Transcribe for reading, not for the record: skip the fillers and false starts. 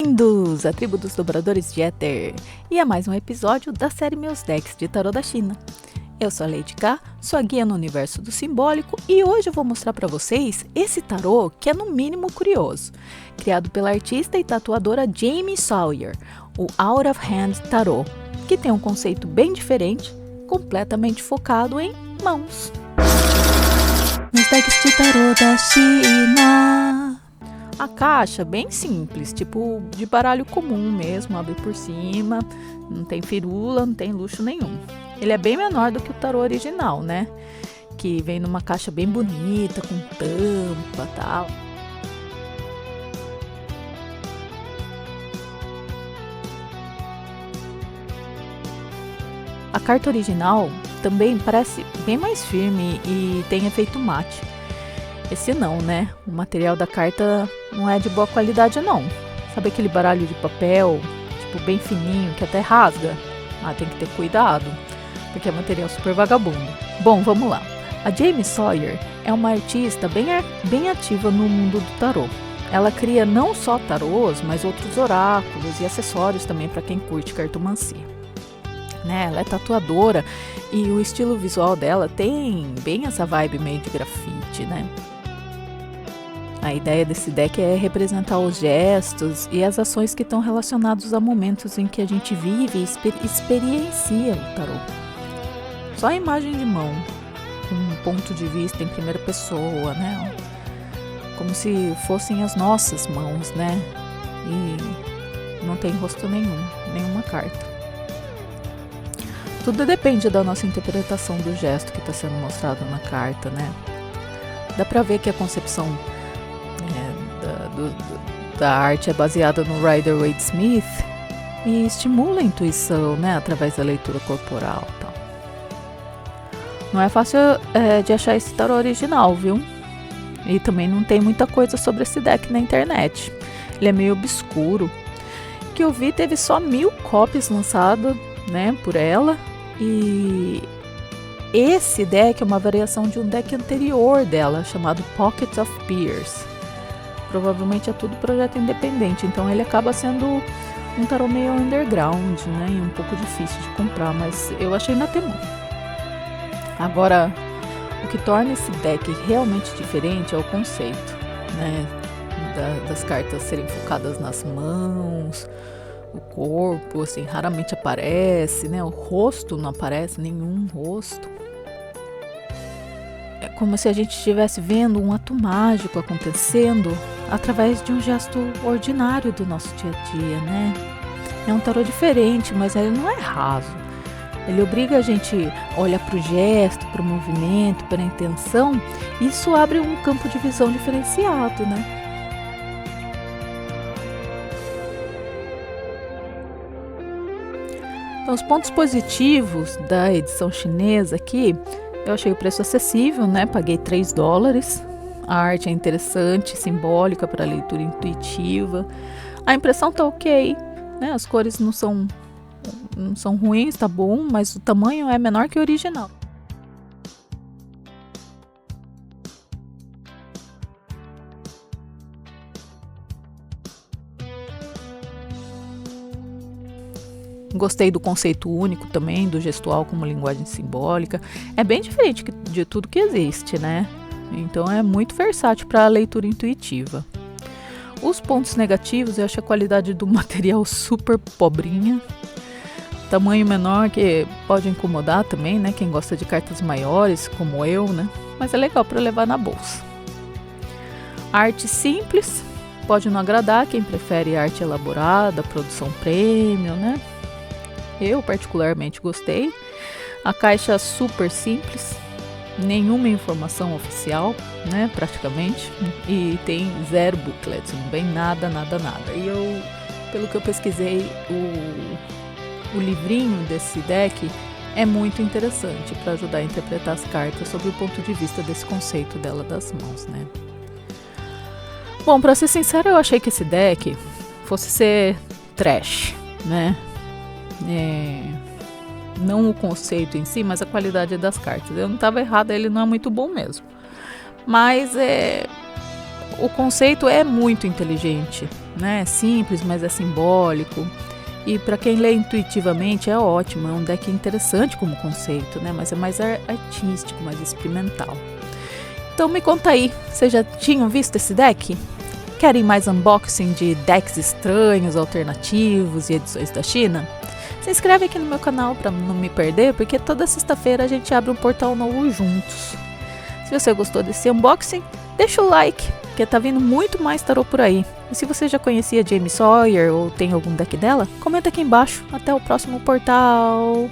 Bem-vindos à tribo dos dobradores de éter e a mais um episódio da série Meus Decks de Tarô da China. Eu sou a Lady K, sua guia no universo do simbólico, e hoje eu vou mostrar para vocês esse tarô que é no mínimo curioso, criado pela artista e tatuadora Jamie Sawyer, o Out of Hand Tarot, que tem um conceito bem diferente, completamente focado em mãos. Meus Decks de Tarô da China. A caixa bem simples, tipo de baralho comum mesmo, abre por cima, não tem firula, não tem luxo nenhum. Ele é bem menor do que o tarô original, né? Que vem numa caixa bem bonita, com tampa e tal. A carta original também parece bem mais firme e tem efeito mate. Esse não, né? O material da carta não é de boa qualidade, não. Sabe aquele baralho de papel, tipo, bem fininho, que até rasga? Ah, tem que ter cuidado, porque é material super vagabundo. Bom, vamos lá. A Jamie Sawyer é uma artista bem ativa no mundo do tarô. Ela cria não só tarôs, mas outros oráculos e acessórios também para quem curte cartomancia. Né? Ela é tatuadora e o estilo visual dela tem bem essa vibe meio de grafite, né? A ideia desse deck é representar os gestos e as ações que estão relacionados a momentos em que a gente vive e experiencia o tarô. Só a imagem de mão, com um ponto de vista em primeira pessoa, né? Como se fossem as nossas mãos, né? E não tem rosto nenhuma carta. Tudo depende da nossa interpretação do gesto que está sendo mostrado na carta, né? Dá pra ver que a concepção da arte é baseada no Rider-Waite-Smith e estimula a intuição, né, através da leitura corporal e tal. Não é fácil de achar esse tarô original, viu? E também não tem muita coisa sobre esse deck na internet. Ele é meio obscuro. O que eu vi teve só 1000 cópias lançadas, né, por ela. E esse deck é uma variação de um deck anterior dela, chamado Pocket of Peers. Provavelmente é tudo projeto independente, então ele acaba sendo um tarô meio underground, né, e um pouco difícil de comprar, mas eu achei na Temu. Agora, o que torna esse deck realmente diferente é o conceito, né, das cartas serem focadas nas mãos, o corpo, assim, raramente aparece, né, o rosto não aparece, nenhum rosto. É como se a gente estivesse vendo um ato mágico acontecendo através de um gesto ordinário do nosso dia a dia, né? É um tarô diferente, mas ele não é raso. Ele obriga a gente a olhar para o gesto, para o movimento, para a intenção, e isso abre um campo de visão diferenciado, né? Então, os pontos positivos da edição chinesa aqui, eu achei o preço acessível, né? Paguei $3. A arte é interessante, simbólica para leitura intuitiva. A impressão tá ok, né? As cores não são ruins, tá bom, mas o tamanho é menor que o original. Gostei do conceito único também, do gestual como linguagem simbólica. É bem diferente de tudo que existe, né? Então é muito versátil para a leitura intuitiva. Os pontos negativos, eu acho a qualidade do material super pobrinha. Tamanho menor, que pode incomodar também, né? Quem gosta de cartas maiores, como eu, né? Mas é legal para levar na bolsa. Arte simples, pode não agradar quem prefere arte elaborada, produção premium, né? Eu particularmente gostei. A caixa super simples, nenhuma informação oficial, né, praticamente, e tem 0 booklets, não vem nada. E eu, pelo que eu pesquisei, o livrinho desse deck é muito interessante para ajudar a interpretar as cartas sob o ponto de vista desse conceito dela das mãos, né. Bom, para ser sincero, eu achei que esse deck fosse ser trash, né. Não o conceito em si, mas a qualidade das cartas. Eu não estava errada, ele não é muito bom mesmo. Mas o conceito é muito inteligente, né? É simples, mas é simbólico. E para quem lê intuitivamente é ótimo, é um deck interessante como conceito, né? Mas é mais artístico, mais experimental. Então me conta aí, vocês já tinham visto esse deck? Querem mais unboxing de decks estranhos, alternativos e edições da China? Se inscreve aqui no meu canal para não me perder, porque toda sexta-feira a gente abre um portal novo juntos. Se você gostou desse unboxing, deixa o like, porque tá vindo muito mais tarô por aí. E se você já conhecia Jamie Sawyer ou tem algum deck dela, comenta aqui embaixo. Até o próximo portal!